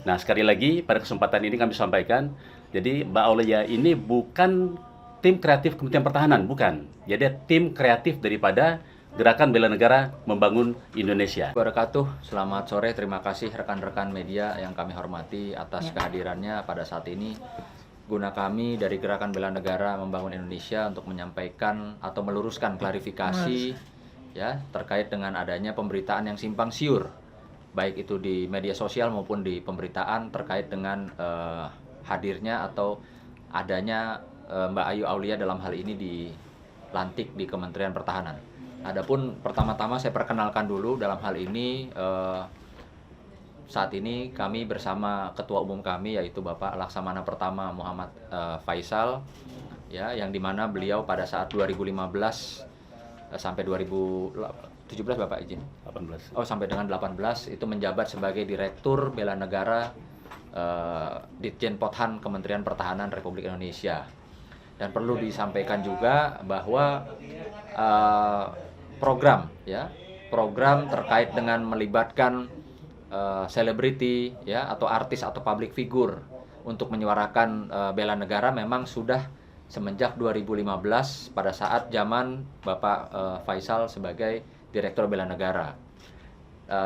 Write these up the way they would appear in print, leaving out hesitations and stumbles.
Nah, sekali lagi pada kesempatan ini kami sampaikan, jadi Mbak Aulia ini bukan tim kreatif Kementerian Pertahanan, bukan. Jadi tim kreatif daripada Gerakan Bela Negara Membangun Indonesia. Wabarakatuh, selamat sore, terima kasih rekan-rekan media yang kami hormati atas kehadirannya pada saat ini. Guna kami dari Gerakan Bela Negara Membangun Indonesia untuk menyampaikan atau meluruskan klarifikasi ya terkait dengan adanya pemberitaan yang simpang siur, baik itu di media sosial maupun di pemberitaan terkait dengan hadirnya atau adanya Mbak Ayu Aulia dalam hal ini dilantik di Kementerian Pertahanan. Adapun pertama-tama saya perkenalkan dulu dalam hal ini, saat ini kami bersama Ketua Umum kami yaitu Bapak Laksamana Pertama Muhammad Faisal, ya, yang dimana beliau pada saat 2015 sampai 2017 Bapak izin 18. sampai dengan 18 itu menjabat sebagai Direktur Bela Negara Ditjen Pothan Kementerian Pertahanan Republik Indonesia. Dan perlu disampaikan juga bahwa program terkait dengan melibatkan selebriti ya atau artis atau public figure untuk menyuarakan bela negara memang sudah semenjak 2015 pada saat zaman Bapak Faisal sebagai Direktur Bela Negara.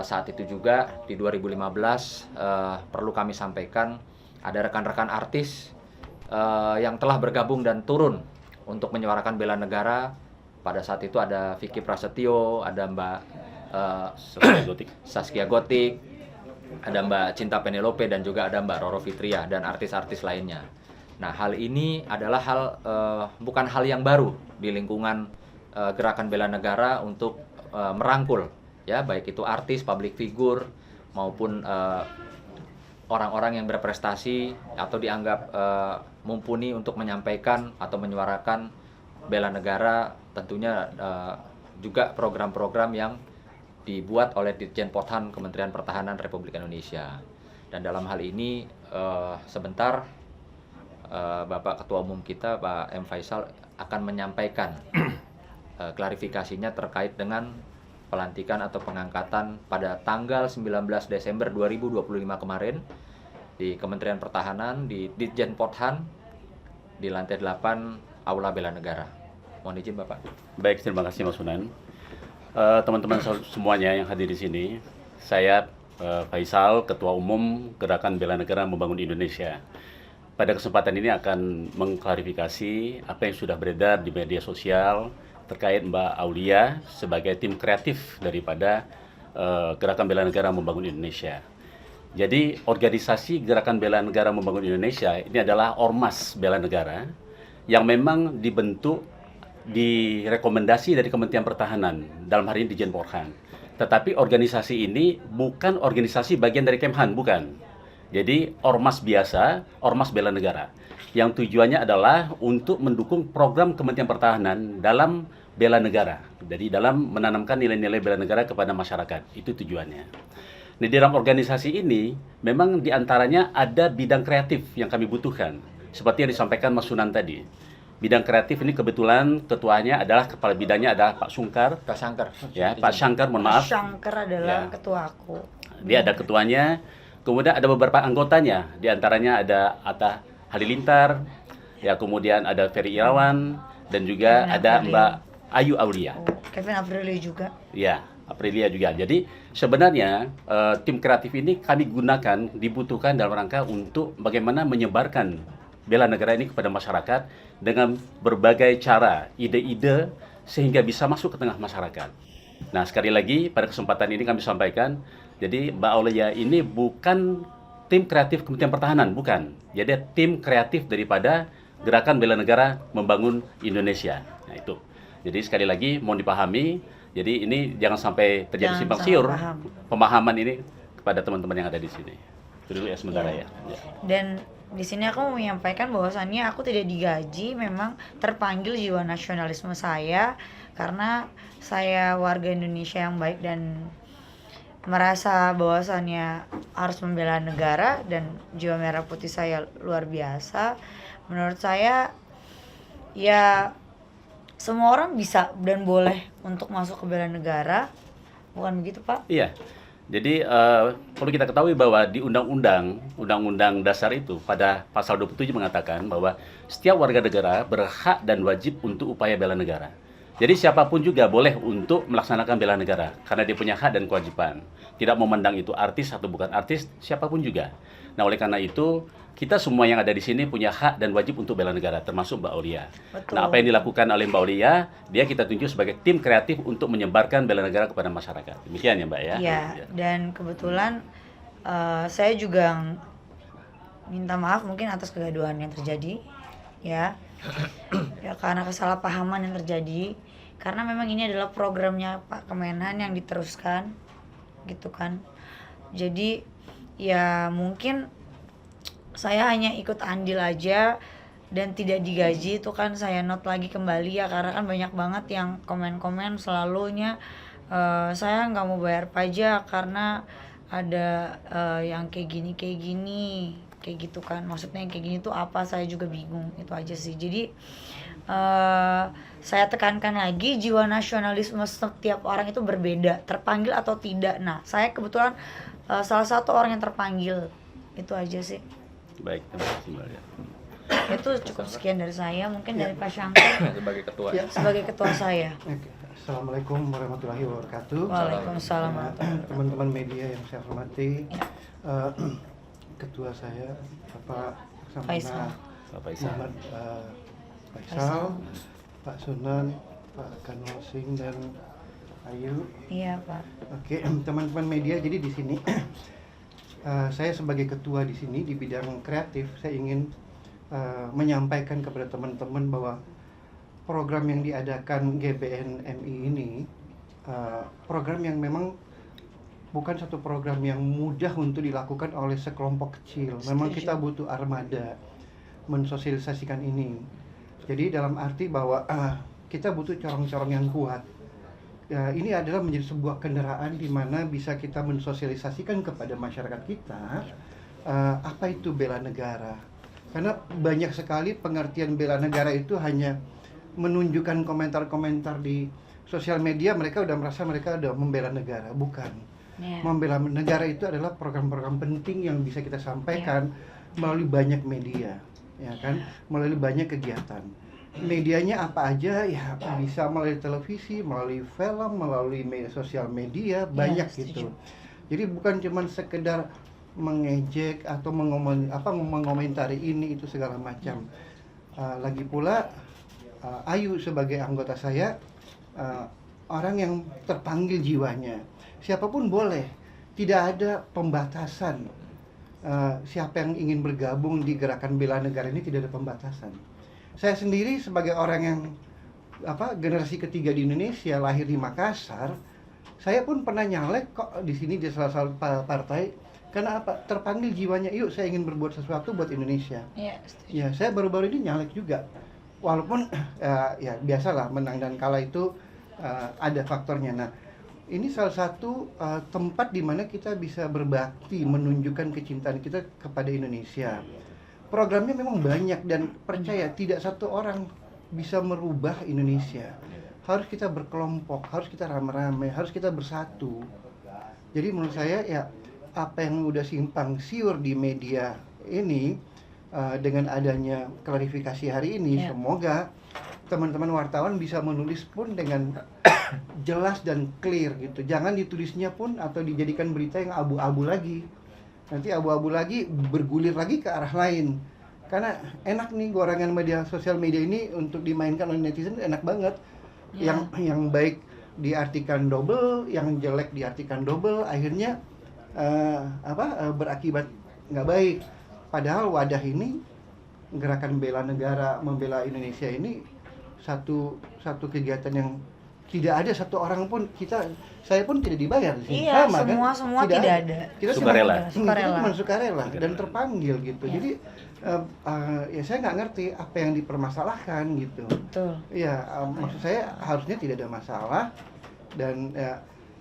Saat itu juga di 2015 perlu kami sampaikan ada rekan-rekan artis yang telah bergabung dan turun untuk menyuarakan bela negara. Pada saat itu ada Vicky Prasetyo, ada Mbak Saskia Gotik, ada Mbak Cinta Penelope, dan juga ada Mbak Roro Fitria dan artis-artis lainnya. Nah, hal ini adalah bukan hal yang baru di lingkungan Gerakan Bela Negara untuk merangkul ya baik itu artis, public figure maupun orang-orang yang berprestasi atau dianggap mumpuni untuk menyampaikan atau menyuarakan bela negara. Tentunya juga program-program yang dibuat oleh Ditjen Pothan Kementerian Pertahanan Republik Indonesia. Dan dalam hal ini sebentar Bapak Ketua Umum kita Pak M. Faisal akan menyampaikan klarifikasinya terkait dengan pelantikan atau pengangkatan pada tanggal 19 Desember 2025 kemarin di Kementerian Pertahanan di Ditjen Pothan di lantai 8 Aula Bela Negara. Mohon izin Bapak. Baik, terima kasih Mas Sunan. Teman-teman semuanya yang hadir di sini, saya Faisal, Ketua Umum Gerakan Bela Negara Membangun Indonesia. Pada kesempatan ini akan mengklarifikasi apa yang sudah beredar di media sosial terkait Mbak Aulia sebagai tim kreatif daripada Gerakan Bela Negara Membangun Indonesia. Jadi organisasi Gerakan Bela Negara Membangun Indonesia ini adalah ormas bela negara yang memang dibentuk di rekomendasi dari Kementerian Pertahanan, dalam hari ini Ditjen Pothan. Tetapi organisasi ini bukan organisasi bagian dari Kemhan, bukan. Jadi ormas biasa, ormas bela negara, yang tujuannya adalah untuk mendukung program Kementerian Pertahanan dalam bela negara. Jadi dalam menanamkan nilai-nilai bela negara kepada masyarakat, itu tujuannya. Nah, di dalam organisasi ini memang diantaranya ada bidang kreatif yang kami butuhkan, seperti yang disampaikan Mas Sunan tadi. Bidang kreatif ini kebetulan ketuanya adalah, kepala bidangnya adalah Pak Sungkar. Pak Sangkar. Ya, Pak Sangkar, mohon maaf. Pak Sangkar adalah Ya. ketua aku. Dia ada ketuanya, kemudian ada beberapa anggotanya, di antaranya ada Atta Halilintar, ya, kemudian ada Ferry Irawan, dan juga Kevin ada Aprilio. Mbak Ayu Aulia. Kevin Aprilio juga. Ya, Aprilia juga. Jadi sebenarnya tim kreatif ini kami gunakan, dibutuhkan dalam rangka untuk bagaimana menyebarkan bela negara ini kepada masyarakat dengan berbagai cara, ide-ide, sehingga bisa masuk ke tengah masyarakat. Nah, sekali lagi pada kesempatan ini kami sampaikan, jadi Mbak Aulia ini bukan tim kreatif Kementerian Pertahanan, bukan. Jadi tim kreatif daripada Gerakan Bela Negara Membangun Indonesia. Nah, itu. Jadi sekali lagi mohon dipahami, jadi ini jangan sampai terjadi Jangan simpang salah siur paham. pemahaman ini kepada teman-teman yang ada di sini. Itu dulu ya sementara ya. Dan di sini aku mau menyampaikan bahwasannya aku tidak digaji, memang terpanggil jiwa nasionalisme saya karena saya warga Indonesia yang baik dan merasa bahwasannya harus membela negara, dan jiwa merah putih saya luar biasa. Menurut saya ya semua orang bisa dan boleh untuk masuk ke bela negara, bukan begitu Pak? Iya. Jadi perlu kita ketahui bahwa di Undang-Undang Dasar itu pada pasal 27 mengatakan bahwa setiap warga negara berhak dan wajib untuk upaya bela negara. Jadi siapapun juga boleh untuk melaksanakan bela negara karena dia punya hak dan kewajiban. Tidak memandang itu artis atau bukan artis, siapapun juga. Nah, oleh karena itu kita semua yang ada di sini punya hak dan wajib untuk bela negara, termasuk Mbak Aulia. Betul. Nah, apa yang dilakukan oleh Mbak Aulia, dia kita tunjuk sebagai tim kreatif untuk menyebarkan bela negara kepada masyarakat. Demikian ya, Mbak ya. Iya, dan kebetulan saya juga minta maaf mungkin atas kegaduhan yang terjadi, ya. Ya karena kesalahpahaman yang terjadi, karena memang ini adalah programnya Pak Kemenhan yang diteruskan, gitu kan. Jadi ya mungkin saya hanya ikut andil aja dan tidak digaji, itu kan saya note lagi kembali ya, karena kan banyak banget yang komen-komen selalunya saya nggak mau bayar pajak karena ada yang kayak gini kayak gitu kan. Maksudnya yang kayak gini tuh apa, saya juga bingung, itu aja sih. Jadi saya tekankan lagi, jiwa nasionalisme setiap orang itu berbeda, terpanggil atau tidak. Nah, saya kebetulan salah satu orang yang terpanggil, itu aja sih. Baik, terima kasih Mbak ya. Itu cukup sekian dari saya, mungkin dari Pak Syangkar Sebagai ketua. Ya. sebagai ketua saya. Oke. Assalamualaikum warahmatullahi wabarakatuh. Waalaikumsalam warahmatullahi wabarakatuh. Teman-teman media yang saya hormati, ketua saya Bapak Faisal. Laksamana Pak Faisal. Muhammad Faisal, Pak Sunan, Pak Kanwal Singh dan Ayu. Iya Pak. Oke, teman-teman media, jadi di sini saya sebagai ketua di sini di bidang kreatif, saya ingin menyampaikan kepada teman-teman bahwa program yang diadakan GBN MI ini program yang memang bukan satu program yang mudah untuk dilakukan oleh sekelompok kecil. Memang Setuju. kita butuh armada mensosialisasikan ini. Jadi dalam arti bahwa kita butuh corong-corong yang kuat. Ini adalah menjadi sebuah kendaraan di mana bisa kita mensosialisasikan kepada masyarakat kita apa itu bela negara. Karena banyak sekali pengertian bela negara itu hanya menunjukkan komentar-komentar di sosial media, mereka udah merasa mereka udah membela negara. Bukan. Iya. Membela negara itu adalah program-program penting yang bisa kita sampaikan melalui banyak media, ya kan? Melalui banyak kegiatan. Medianya apa aja ya, bisa melalui televisi, melalui film, melalui media sosial media, banyak setuju. gitu. Jadi bukan cuman sekedar mengejek atau mengomentari ini itu segala macam. Lagi pula Ayu sebagai anggota saya orang yang terpanggil jiwanya. Siapapun boleh, tidak ada pembatasan. Siapa yang ingin bergabung di gerakan bela negara ini tidak ada pembatasan. Saya sendiri sebagai orang yang generasi ketiga di Indonesia, lahir di Makassar, saya pun pernah nyalek kok di sini di salah satu partai. Karena apa? Terpanggil jiwanya, yuk saya ingin berbuat sesuatu buat Indonesia. Iya, setuju. Ya, saya baru-baru ini nyalek juga. Walaupun ya biasalah menang dan kalah itu ada faktornya. Nah, ini salah satu tempat di mana kita bisa berbakti, menunjukkan kecintaan kita kepada Indonesia. Programnya memang banyak dan percaya tidak satu orang bisa merubah Indonesia. Harus kita berkelompok, harus kita rame-rame, harus kita bersatu. Jadi menurut saya ya apa yang udah simpang siur di media ini dengan adanya klarifikasi hari ini, semoga teman-teman wartawan bisa menulis pun dengan jelas dan clear gitu. Jangan ditulisnya pun atau dijadikan berita yang abu-abu lagi. Nanti abu-abu lagi, bergulir lagi ke arah lain. Karena enak nih gorengan media sosial media ini untuk dimainkan oleh netizen, enak banget. Yang baik diartikan double, yang jelek diartikan double, akhirnya berakibat nggak baik. Padahal wadah ini, gerakan bela negara, membela Indonesia ini satu kegiatan yang tidak ada satu orang pun, saya pun tidak dibayar. Iya, Sama, semua kan? tidak ada. Kita Sukarela. Kita cuma sukarela dan terpanggil gitu. Iya. Jadi ya saya nggak ngerti apa yang dipermasalahkan gitu. Betul. Iya, maksud saya harusnya tidak ada masalah. Dan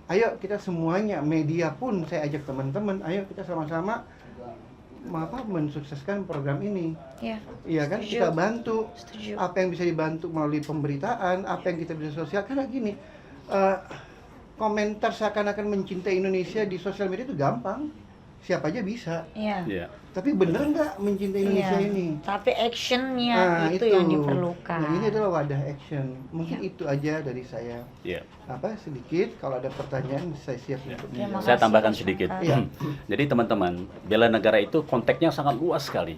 ayo kita semuanya, media pun saya ajak teman-teman, ayo kita sama-sama mensukseskan program ini. Iya. Iya kan, Setuju. kita bantu. Setuju. Apa yang bisa dibantu melalui pemberitaan, apa yang kita bisa sosial. Karena gini, komentar seakan-akan mencintai Indonesia di sosial media itu gampang, siapa aja bisa. Iya. Ya. Tapi bener nggak mencintai Indonesia Iya. ini? Tapi actionnya Nah, itu yang diperlukan. Nah, ini adalah wadah action. Mungkin itu aja dari saya. Ya. Sedikit. Kalau ada pertanyaan, saya siap untuk Terima menjawab. Saya kasih, tambahkan Mas sedikit. Sultan. Iya. Jadi teman-teman, bela negara itu konteksnya sangat luas sekali.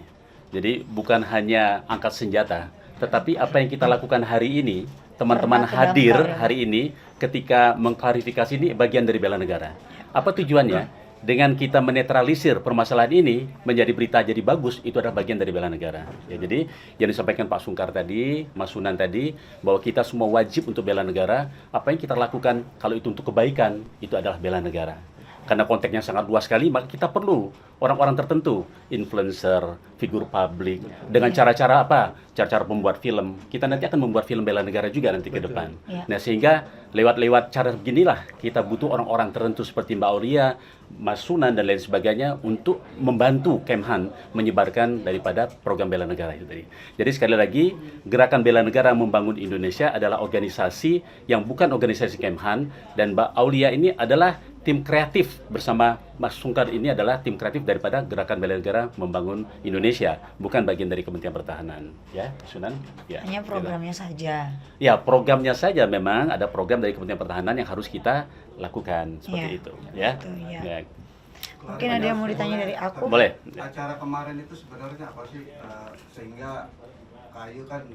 Jadi bukan hanya angkat senjata, tetapi apa yang kita lakukan hari ini, teman-teman Berdampak hadir ya. hari ini ketika mengklarifikasi ini bagian dari bela negara. Apa tujuannya? Dengan kita menetralisir permasalahan ini menjadi berita jadi bagus, itu adalah bagian dari bela negara. Ya, jadi yang disampaikan Pak Sungkar tadi, Mas Sunan tadi, bahwa kita semua wajib untuk bela negara. Apa yang kita lakukan kalau itu untuk kebaikan, itu adalah bela negara. Karena konteksnya sangat luas sekali, maka kita perlu orang-orang tertentu, influencer, figur publik, dengan cara-cara apa? Cara-cara membuat film. Kita nanti akan membuat film bela negara juga nanti ke depan. Iya. Nah, sehingga lewat cara beginilah kita butuh orang-orang tertentu seperti Mbak Aulia, Mas Sunan, dan lain sebagainya untuk membantu Kemhan menyebarkan daripada program bela negara itu tadi. Jadi sekali lagi, Gerakan Bela Negara Membangun Indonesia adalah organisasi yang bukan organisasi Kemhan, dan Mbak Aulia ini adalah tim kreatif bersama Mas Sungkar ini adalah tim kreatif daripada Gerakan Bela Negara Membangun Indonesia, bukan bagian dari Kementerian Pertahanan. Ya, Sunan? Ya, Hanya programnya saja. ya, programnya saja memang ada program dari Kementerian Pertahanan yang harus kita lakukan seperti Iya, itu, ya. itu, ya. Ya. Mungkin ada yang mau ditanya dari aku? Boleh. Acara kemarin itu sebenarnya apa sih sehingga kayu kan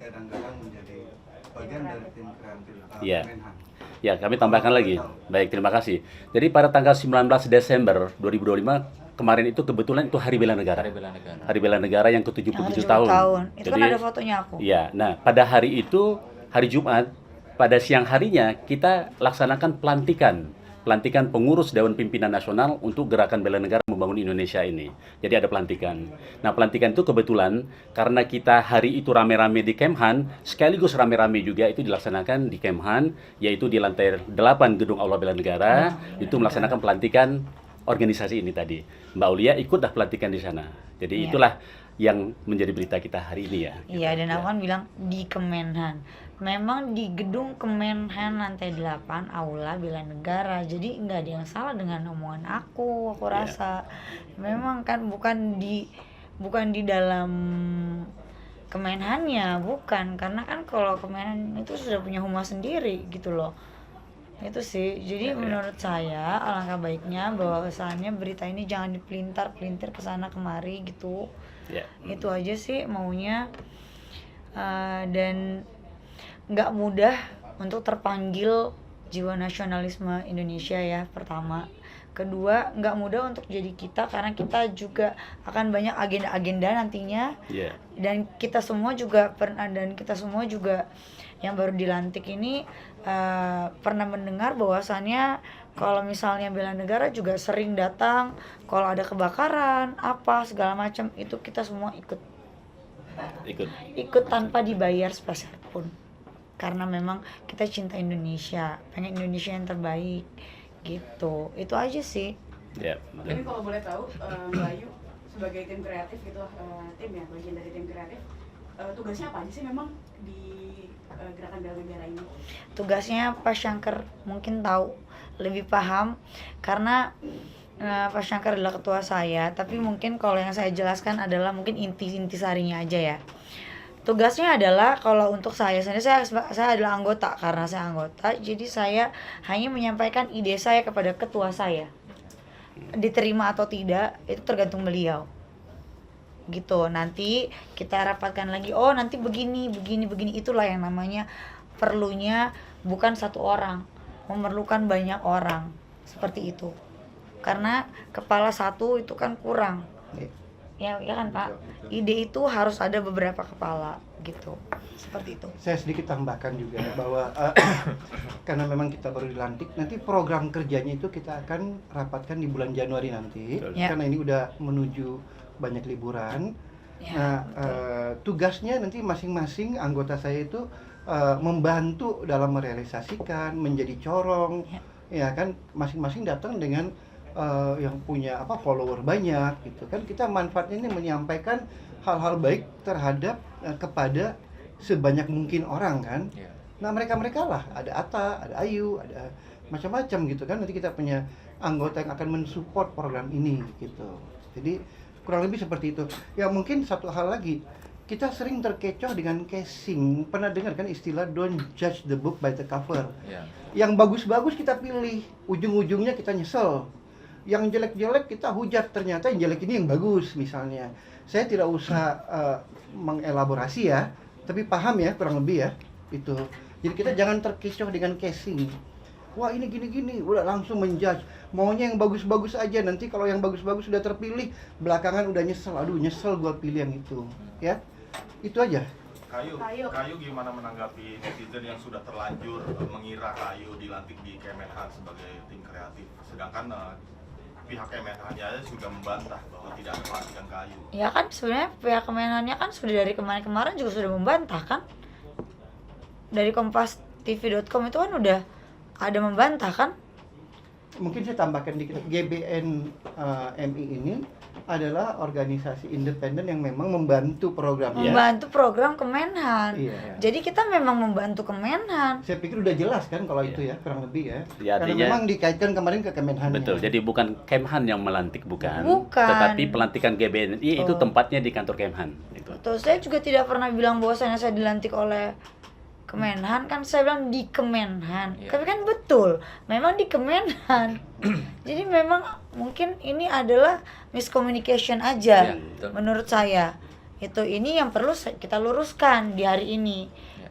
kadang-kadang menjadi bagian dari tim kreatif Iya. Menhan. Ya, kami tambahkan lagi. Baik, terima kasih. Jadi pada tanggal 19 Desember 2025 kemarin itu kebetulan itu Hari Bela Negara. Hari Bela Negara. Hari Bela Negara yang ke-77 Yang 70 tahun. Itu kan ada fotonya aku. Iya, nah pada hari itu, hari Jumat, pada siang harinya kita laksanakan pelantikan pengurus Dewan Pimpinan Nasional untuk Gerakan Bela Negara Membangun Indonesia ini. Jadi ada pelantikan. Nah, pelantikan itu kebetulan karena kita hari itu rame-rame di Kemhan, sekaligus rame-rame juga itu dilaksanakan di Kemhan, yaitu di lantai 8 Gedung Aula Bela Negara, itu melaksanakan pelantikan organisasi ini tadi. Mbak Aulia ikutlah pelantikan di sana. Jadi Iya. itulah yang menjadi berita kita hari ini ya. Iya, dan aku kan bilang di Kemenhan. Memang di gedung Kemenhan lantai 8 Aula Bela Negara. Jadi nggak ada yang salah dengan omongan aku Iya. rasa. Memang kan bukan di dalam Kemenhannya, bukan. Karena kan kalau Kemenhan itu sudah punya humas sendiri gitu loh. Itu sih. Jadi menurut saya alangkah baiknya bahwasannya berita ini jangan dipelintir-pelintir ke sana kemari gitu. Ya. Itu aja sih maunya. Dan nggak mudah untuk terpanggil jiwa nasionalisme Indonesia ya, pertama. Kedua, nggak mudah untuk jadi kita karena kita juga akan banyak agenda-agenda nantinya. Iya. Dan kita semua juga yang baru dilantik ini pernah mendengar bahwasannya kalau misalnya bela negara juga sering datang kalau ada kebakaran apa segala macam, itu kita semua ikut tanpa dibayar sepeser pun, karena memang kita cinta Indonesia, pengen Indonesia yang terbaik gitu. Itu aja sih. Ya. Ini kalau boleh tahu, Mbak Ayu sebagai tim kreatif gitu, bagian dari tim kreatif, tugasnya apa aja sih memang di Gerakan Bela Negara ini? Tugasnya Pak Syangker mungkin tahu, lebih paham, karena Pak Syangker adalah ketua saya, tapi mungkin kalau yang saya jelaskan adalah mungkin inti sarinya aja ya. Tugasnya adalah kalau untuk saya sendiri, saya adalah anggota, karena saya anggota, jadi saya hanya menyampaikan ide saya kepada ketua saya. Diterima atau tidak itu tergantung beliau. Gitu. Nanti kita rapatkan lagi, oh nanti begini, itulah yang namanya perlunya bukan satu orang, memerlukan banyak orang. Seperti itu. Karena kepala satu itu kan kurang. Ya kan Pak. Ide itu harus ada beberapa kepala gitu. Seperti itu. Saya sedikit tambahkan juga bahwa karena memang kita baru dilantik, nanti program kerjanya itu kita akan rapatkan di bulan Januari nanti. Ya. Karena ini udah menuju banyak liburan. Ya, Nah, tugasnya nanti masing-masing anggota saya itu membantu dalam merealisasikan, menjadi corong, ya kan, masing-masing datang dengan yang punya follower banyak gitu kan. Kita manfaatnya ini menyampaikan hal-hal baik terhadap kepada sebanyak mungkin orang kan. Iya. Nah, mereka lah, ada Atta, ada Ayu, ada macam-macam gitu kan. Nanti kita punya anggota yang akan mensupport program ini gitu. Jadi kurang lebih seperti itu. Ya mungkin satu hal lagi, kita sering terkecoh dengan casing. Pernah dengar kan istilah don't judge the book by the cover. Ya. Yang bagus-bagus kita pilih, ujung-ujungnya kita nyesel. Yang jelek-jelek kita hujat, ternyata yang jelek ini yang bagus misalnya. Saya tidak usah mengelaborasi ya, tapi paham ya kurang lebih ya itu. Jadi kita jangan terkecoh dengan casing. Wah ini gini-gini, udah langsung menjudge. Maunya yang bagus-bagus aja, nanti kalau yang bagus-bagus sudah terpilih, belakangan udah nyesel. Aduh nyesel gua pilih yang itu, ya. Itu aja. Kayu gimana menanggapi netizen yang sudah terlanjur mengira Kayu dilantik di Kemenhan sebagai tim kreatif, sedangkan pihak Kemenhannya aja sudah membantah bahwa tidak ada pelantikan Kayu. Ya kan sebenarnya pihak Kemenhannya kan sudah dari kemarin-kemarin juga sudah membantah kan. Dari kompastv.com itu kan udah ada membantah kan. Mungkin saya tambahkan dikit, GBN MI ini adalah organisasi independen yang memang membantu program. Membantu program Kemenhan. Iya. Jadi kita memang membantu Kemenhan. Saya pikir udah jelas kan kalau itu ya, kurang lebih ya. Ya, Karena artinya- memang dikaitkan kemarin ke Kemenhan. Betul, jadi bukan Kemhan yang melantik, bukan. Bukan. Tetapi pelantikan GBNI itu Oh. tempatnya di kantor Kemhan. Gitu. Betul, saya juga tidak pernah bilang bahwasanya saya dilantik oleh Kemenhan, kan saya bilang di Kemenhan. Iya. Tapi kan betul, memang di Kemenhan. Jadi memang mungkin ini adalah miscommunication aja Iya, betul. menurut saya. Itu ini yang perlu kita luruskan di hari ini.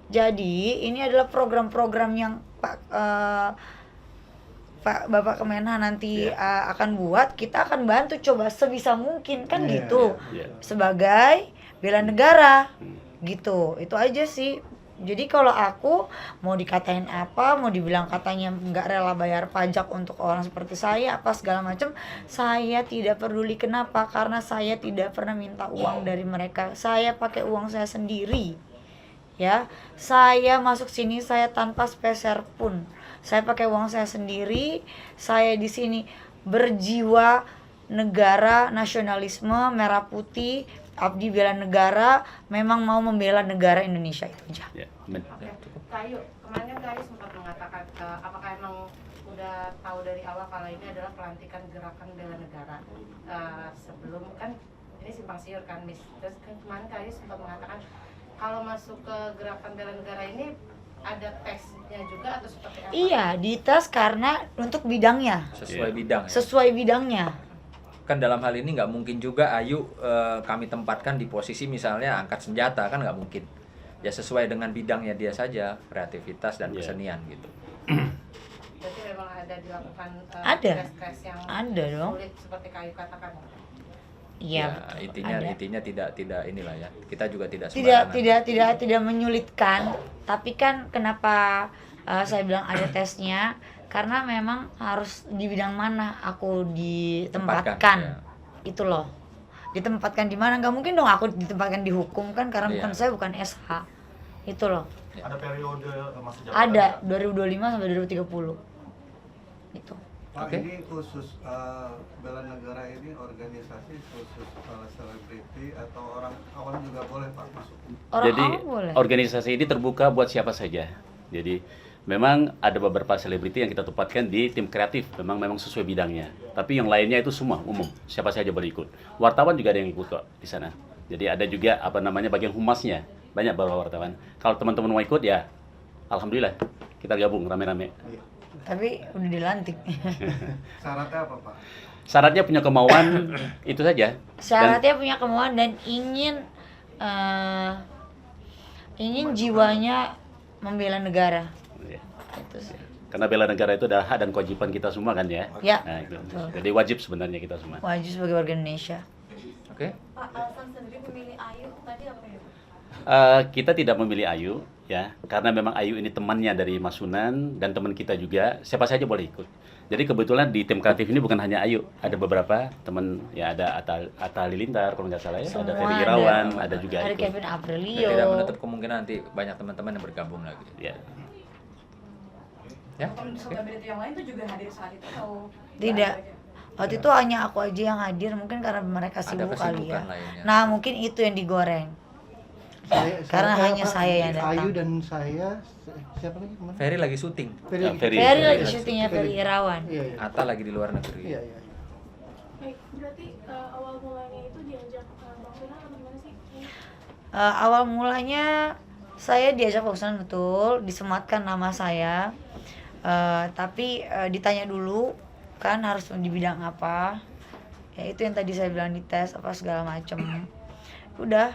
Jadi ini adalah program-program yang Bapak Kemenhan nanti akan buat, kita akan bantu coba sebisa mungkin kan Iya, gitu. iya. Sebagai bela negara. Gitu. Itu aja sih. Jadi kalau aku mau dikatain apa, mau dibilang katanya nggak rela bayar pajak untuk orang seperti saya, apa segala macam, saya tidak peduli. Kenapa? Karena saya tidak pernah minta uang dari mereka. Saya pakai uang saya sendiri. Ya, saya masuk sini saya tanpa speser pun. Saya pakai uang saya sendiri. Saya di sini berjiwa negara, nasionalisme, merah putih, abdi bela negara, memang mau membela negara Indonesia, itu aja. Ya, amin. Oke, Kayu, kemarin kan Kayu sempat mengatakan apakah emang udah tahu dari awal kalau ini adalah pelantikan gerakan bela negara. Sebelum kan ini simpang siur kan, Miss. Terus kan kemarin Kayu sempat mengatakan kalau masuk ke gerakan bela negara ini ada tesnya juga atau seperti apa? Iya, dites karena untuk bidangnya, Sesuai Iya. bidang ya. sesuai bidangnya. Kan dalam hal ini nggak mungkin juga Ayu kami tempatkan di posisi misalnya angkat senjata, kan nggak mungkin. Ya sesuai dengan bidangnya dia saja, kreativitas dan Iya. kesenian gitu. Berarti memang ada dilakukan Ada. tes-tes yang Ada dong. sulit seperti Kayu katakan. Iya, Ya, betul, intinya ada. intinya tidak inilah ya. Kita juga tidak tidak sembarangan. tidak menyulitkan, tapi kan kenapa saya bilang ada tesnya, karena memang harus di bidang mana aku ditempatkan. Ya. Itu loh, ditempatkan di mana. Nggak mungkin dong aku ditempatkan di hukum kan, karena Iya. bukan saya, bukan SH. Itu loh, Ada periode masa jabatan ada nggak? 2025 sampai 2030 itu. Pak, Oke. ini khusus bela negara ini organisasi khusus selebriti atau orang awam juga boleh Pak masuk? Orang Jadi awam boleh. organisasi ini terbuka buat siapa saja. Jadi memang ada beberapa selebriti yang kita tempatkan di tim kreatif, memang sesuai bidangnya. Tapi yang lainnya itu semua umum, siapa saja boleh ikut. Wartawan juga ada yang ikut kok di sana. Jadi ada juga bagian humasnya, banyak bawa wartawan. Kalau teman-teman mau ikut ya, alhamdulillah kita gabung rame-rame. Tapi udah dilantik. Syaratnya apa Pak? Syaratnya punya kemauan itu saja. Syaratnya punya kemauan dan ingin jiwanya membela negara. Ya. Itu sih. Karena bela negara itu adalah hak dan kewajiban kita semua kan ya. Ya, Nah, itu. betul. Jadi wajib sebenarnya kita semua. Wajib sebagai warga Indonesia. Oke. Pak, alasan sendiri memilih Ayu tadi apa ya? Kita tidak memilih Ayu ya, karena memang Ayu ini temannya dari Mas Sunan dan teman kita juga, siapa saja boleh ikut. Jadi kebetulan di tim kreatif ini bukan hanya Ayu, ada beberapa teman ya, ada Atta Halilintar kalau nggak salah ya, ada Semua Ferry ada. Irawan, ada juga Ada ikut. Kevin Dan Aprilio. tidak menutup kemungkinan nanti banyak teman-teman yang bergabung lagi. Ya. Ya. Selebriti yang lain tuh juga hadir saat itu atau Tidak. ada aja? Waktu itu hanya aku aja yang hadir, mungkin karena mereka Ada sibuk kali ya. kesibukan lainnya. Nah, mungkin itu yang digoreng. Karena hanya saya yang datang. Ayu dan saya, siapa lagi kemana? Ferry lagi syuting, Ferry. Ferry lagi syutingnya Ferry Irawan. Iya, iya. Atta lagi di luar negeri. Iya, iya. Baik, berarti awal mulanya itu diajak Bang Sunan atau gimana sih? Awal mulanya saya diajak Pak Usman, betul, disematkan nama saya. Tapi ditanya dulu kan harus di bidang apa. Ya itu yang tadi saya bilang, dites apa segala macem. Udah,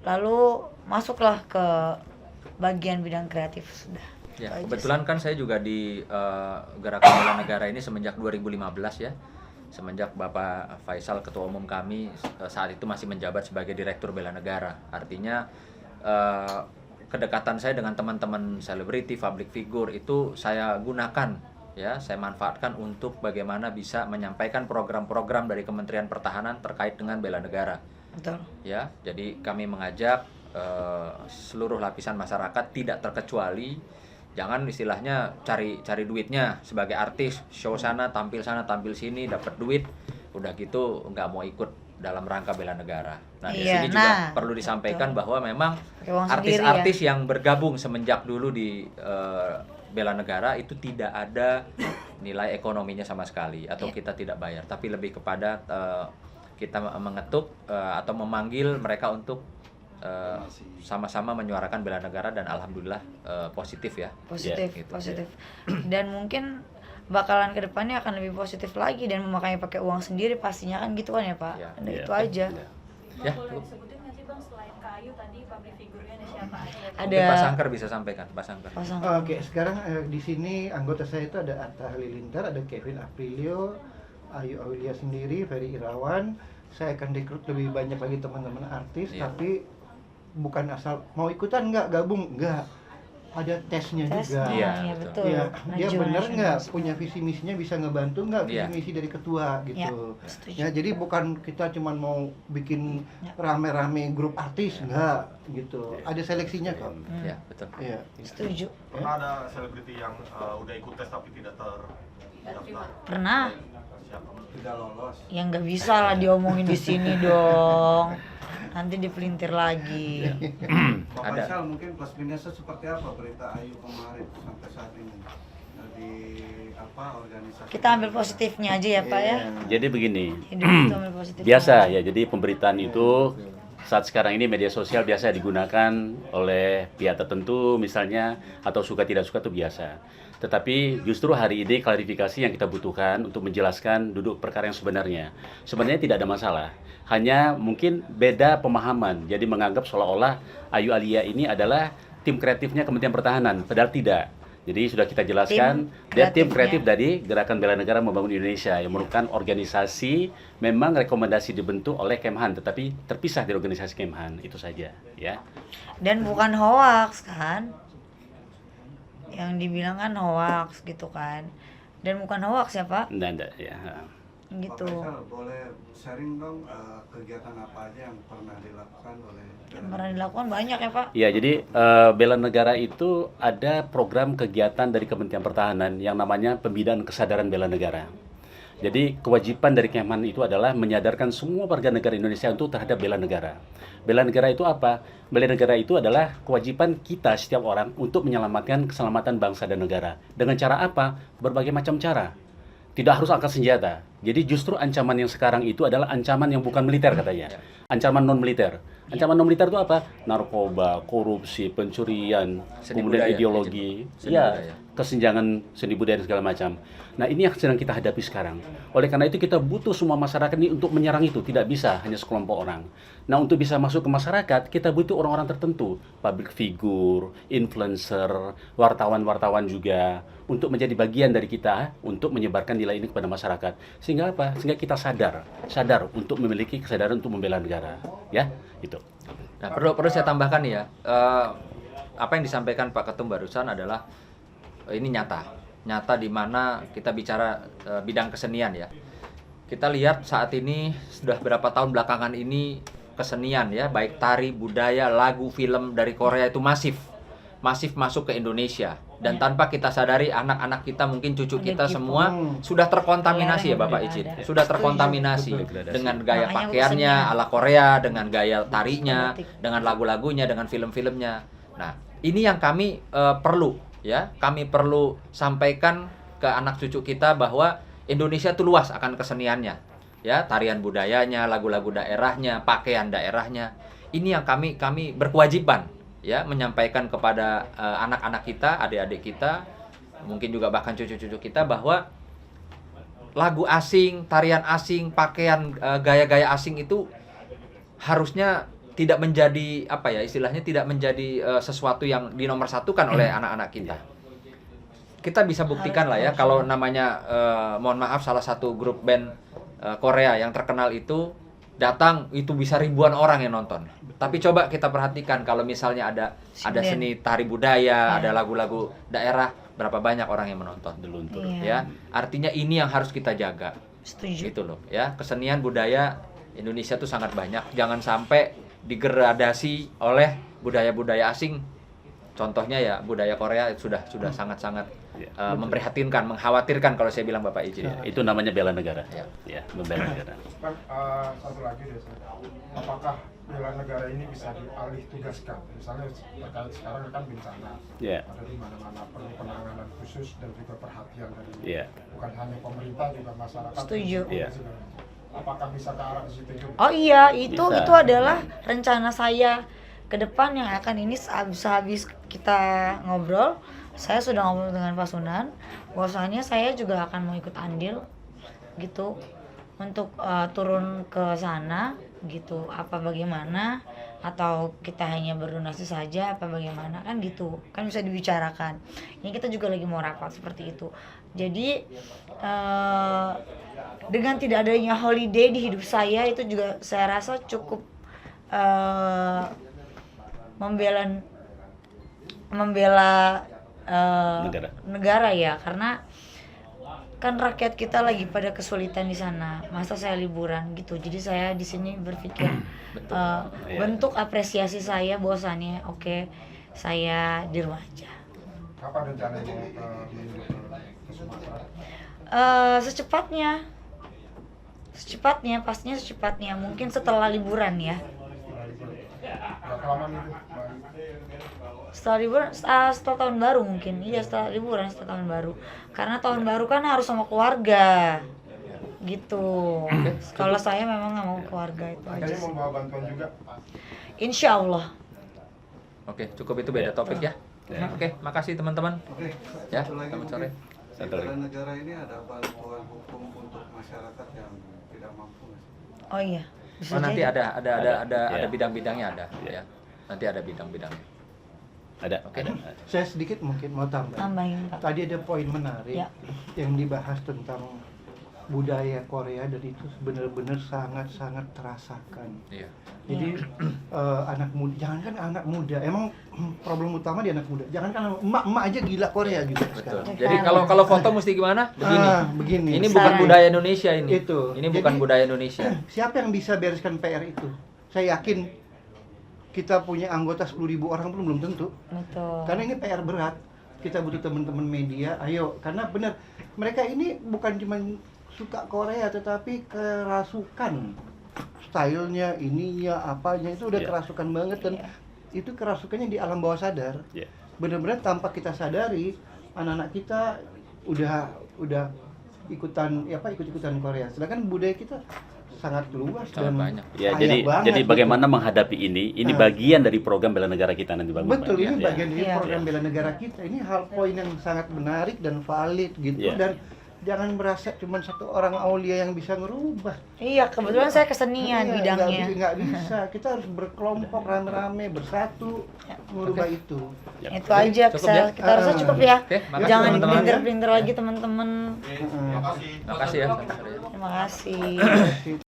lalu masuklah ke bagian bidang kreatif sudah. Ya, Itu aja kebetulan kan saya juga di Gerakan Bela Negara ini semenjak 2015 ya. Semenjak Bapak Faisal, ketua umum kami, saat itu masih menjabat sebagai Direktur Bela Negara. Artinya kedekatan saya dengan teman-teman selebriti, public figure itu saya gunakan, ya, saya manfaatkan untuk bagaimana bisa menyampaikan program-program dari Kementerian Pertahanan terkait dengan bela negara. Betul. Ya, jadi kami mengajak seluruh lapisan masyarakat tidak terkecuali, jangan istilahnya cari duitnya sebagai artis, show sana, tampil sini, dapat duit, udah gitu nggak mau ikut dalam rangka bela negara. Nah, di Iya, sini juga perlu disampaikan betul. bahwa memang Pakai uang sendiri, artis-artis yang bergabung semenjak dulu di bela negara itu tidak ada nilai ekonominya sama sekali, atau kita tidak bayar, tapi lebih kepada kita mengetuk atau memanggil mereka untuk sama-sama menyuarakan bela negara, dan alhamdulillah positif ya. Positif, Gitu. positif. Dan mungkin bakalan kedepannya akan lebih positif lagi, dan makanya pakai uang sendiri pastinya kan gitu kan ya Pak. Ya. Nah, Ya. itu aja. Ya, Boleh disebutin nggak sih Bang, selain Kak Ayu tadi public figure-nya ada siapa aja? mungkin Pak Ada Sangker bisa sampaikan, Pak Sangker. pasang. Oke, sekarang di sini anggota saya itu ada Atta Halilintar, ada Kevin Aprilio, Ayu Aulia sendiri, Ferry Irawan. Saya akan rekrut lebih banyak lagi teman-teman artis, Iya. tapi bukan asal mau ikutan nggak, gabung nggak. Ada tesnya juga. Iya, Iya, betul. betul. Iya, Nah, dia jiwa benar nggak nasionalis. punya visi misinya, bisa ngebantu nggak visi Iya. misi dari ketua gitu. setuju. Ya, jadi bukan kita cuma mau bikin Ya. rame-rame grup artis, nggak gitu. Ada seleksinya kok. Ya, betul. Iya. Setuju. Pernah ada selebriti yang udah ikut tes tapi tidak terdaftar? Pernah. Siapa? Tidak lolos. Yang nggak bisa lah diomongin di sini dong. Nanti dipelintir lagi. Pak Ada. Faisal, mungkin plus minusnya seperti apa berita Ayu kemarin sampai saat ini di organisasi? Kita ambil positifnya aja ya Pak ya. Jadi begini, Hidup itu ambil positifnya. biasa ya. Jadi pemberitaan itu saat sekarang ini media sosial biasa digunakan oleh pihak tertentu misalnya, atau suka tidak suka itu biasa. Tetapi justru hari ini klarifikasi yang kita butuhkan untuk menjelaskan duduk perkara yang sebenarnya. Sebenarnya tidak ada masalah. Hanya mungkin beda pemahaman. Jadi menganggap seolah-olah Ayu Aulia ini adalah tim kreatifnya Kementerian Pertahanan, padahal tidak. Jadi sudah kita jelaskan, dia tim kreatif dari Gerakan Bela Negara Membangun Indonesia yang merupakan organisasi, memang rekomendasi dibentuk oleh Kemhan, tetapi terpisah dari organisasi Kemhan, itu saja ya. Dan bukan hoax kan? Yang dibilang kan hoax gitu kan? Dan bukan hoax ya Pak? Nggak, ya. Gitu. Pak Faisal, boleh sharing dong kegiatan apa aja yang pernah dilakukan oleh Yang pernah dilakukan banyak ya Pak? Ya, jadi Bela Negara itu ada program kegiatan dari Kementerian Pertahanan yang namanya Pembinaan Kesadaran Bela Negara. Jadi kewajiban dari Kemhan itu adalah menyadarkan semua warga negara Indonesia untuk terhadap bela negara. Bela negara itu apa? Bela negara itu adalah kewajiban kita setiap orang untuk menyelamatkan keselamatan bangsa dan negara. Dengan cara apa? Berbagai macam cara. Tidak harus angkat senjata. Jadi justru ancaman yang sekarang itu adalah ancaman yang bukan militer katanya. Ancaman non militer. Ancaman non militer itu apa? Narkoba, korupsi, pencurian, Seni kemudian budaya, ideologi, seni ya, budaya. kesenjangan seni budaya dan segala macam. Nah, ini yang sedang kita hadapi sekarang. Oleh karena itu kita butuh semua masyarakat ini untuk menyerang itu, tidak bisa hanya sekelompok orang. Nah, untuk bisa masuk ke masyarakat, kita butuh orang-orang tertentu, public figure, influencer, wartawan-wartawan juga, untuk menjadi bagian dari kita untuk menyebarkan nilai ini kepada masyarakat. Sehingga apa? Sehingga kita sadar untuk memiliki kesadaran untuk membela negara, ya, itu. Nah, perlu saya tambahkan nih ya, apa yang disampaikan Pak Ketum barusan adalah ini nyata di mana kita bicara bidang kesenian ya. Kita lihat saat ini sudah berapa tahun belakangan ini kesenian ya, baik tari, budaya, lagu, film dari Korea itu masif masuk ke Indonesia Dan tanpa kita sadari anak-anak kita, mungkin cucu Udah kita gitu. semua sudah terkontaminasi ya Iya, Bapak udah Icin. ada. Sudah Setuju. terkontaminasi Betul. dengan gaya Makanya pakaiannya kesenian. ala Korea, dengan gaya tarinya, Batik. dengan lagu-lagunya, dengan film-filmnya. Nah, ini yang kami perlu ya. Kami perlu sampaikan ke anak cucu kita bahwa Indonesia itu luas akan keseniannya. Ya, tarian budayanya, lagu-lagu daerahnya, pakaian daerahnya. Ini yang kami berkewajiban ya menyampaikan kepada anak-anak kita, adik-adik kita, mungkin juga bahkan cucu-cucu kita, bahwa lagu asing, tarian asing, pakaian gaya-gaya asing itu harusnya tidak menjadi apa ya istilahnya, tidak menjadi sesuatu yang dinomorsatukan oleh anak-anak kita. Kita bisa buktikan lah ya, kalau namanya mohon maaf, salah satu grup band Korea yang terkenal itu datang, itu bisa ribuan orang yang nonton. Tapi coba kita perhatikan kalau misalnya ada seni tari budaya, ada lagu-lagu daerah, berapa banyak orang yang menonton. Deluntur. Ya, Iya. artinya ini yang harus kita jaga. Setuju. Gitu loh, ya. Kesenian budaya Indonesia tuh sangat banyak. Jangan sampai digradasi oleh budaya-budaya asing. Contohnya ya budaya Korea sudah sangat-sangat memprihatinkan, mengkhawatirkan kalau saya bilang Bapak Icin. Itu namanya bela negara. Ya. Ya, membela negara. Kan satu lagi deh, apakah bela negara ini bisa dialih tugaskan? Misalnya terkait sekarang kan bencana, Ya. ada di mana-mana perlu penanganan khusus dan juga perhatian dari Ya. bukan hanya pemerintah, juga masyarakat. Setuju. Iya. Apakah bisa ke arah situ juga? Oh iya, itu Bisa. adalah rencana saya ke depan yang akan ini habis kita ngobrol. Saya sudah ngobrol dengan Pak Sunan, bahwasanya saya juga akan mau ikut andil gitu untuk turun ke sana gitu, apa bagaimana, atau kita hanya berdonasi saja apa bagaimana, kan gitu kan bisa dibicarakan. Ini kita juga lagi mau rapat seperti itu. Jadi dengan tidak adanya holiday di hidup saya, itu juga saya rasa cukup membela negara ya, karena kan rakyat kita lagi pada kesulitan di sana, masa saya liburan gitu. Jadi saya di sini berpikir bentuk apresiasi saya bahwasannya oke, saya di rumah aja. Kapan rencananya mau ke Sumatera? Secepatnya, pastinya secepatnya, mungkin setelah liburan ya. Berapa lama itu? Setelah liburan, setelah tahun baru mungkin. Iya, setelah liburan, setelah tahun baru. Karena tahun baru kan harus sama keluarga. Gitu. Kalau saya memang nggak mau keluarga, itu aja Akhirnya sih. mau bawa bantuan juga? Insya Allah. Oke, cukup itu beda topik ya. Oke, makasih teman-teman. Oke, Ya, satu lagi selamat sore. mungkin, Satu di lagi. bela negara ini ada bantuan hukum untuk masyarakat yang tidak mampu nggak sih? Oh iya. Bisa Oh, nanti jadi. ada Ya. bidang-bidangnya ada Ya. ya. Nanti ada bidang-bidangnya. Ada. Oke. Ada. Saya sedikit mungkin mau tambah. Tambahin, Pak. Tadi ada poin menarik Ya. yang dibahas tentang budaya Korea, dan itu benar-benar sangat-sangat terasakan. Iya. Jadi anak muda, jangankan anak muda, emang problem utama di anak muda. Jangankan emak-emak aja gila Korea gitu Betul. sekarang. Jadi kalau foto mesti gimana? Begini. Begini. Ini bukan Saran. budaya Indonesia ini. Itu. Ini bukan Jadi- budaya Indonesia. Siapa yang bisa bereskan PR itu? Saya yakin kita punya anggota 10.000 orang pun belum tentu. Betul. Karena ini PR berat. Kita butuh teman-teman media, ayo. Karena benar, mereka ini bukan cuma suka Korea, tetapi kerasukan. Stylenya, ininya, apanya, itu udah Iya. kerasukan banget. Dan itu kerasukannya di alam bawah sadar. Ya. Benar-benar tanpa kita sadari, anak-anak kita udah ikut-ikutan Korea. Sedangkan budaya kita sangat luas Sangat dan banyak. Ya, kaya banget, jadi betul. bagaimana menghadapi ini bagian dari program bela negara kita nanti Bang. Betul, ini Ya. bagian dari Iya. program bela negara kita. Ini hal poin yang sangat menarik dan valid gitu. Iya. Dan jangan merasa cuma satu orang aulia yang bisa ngerubah. Iya, kebetulan saya kesenian Iya, bidangnya. nggak bisa. Kita harus berkelompok, rame-rame, bersatu, merubah itu. Itu aja Cukup ya? kita rasa cukup ya. Oke, makasih Jangan teman-teman. dipelintir-pelintir lagi teman-teman. Oke, terima kasih. Makasih ya. Selamat sore. Terima kasih.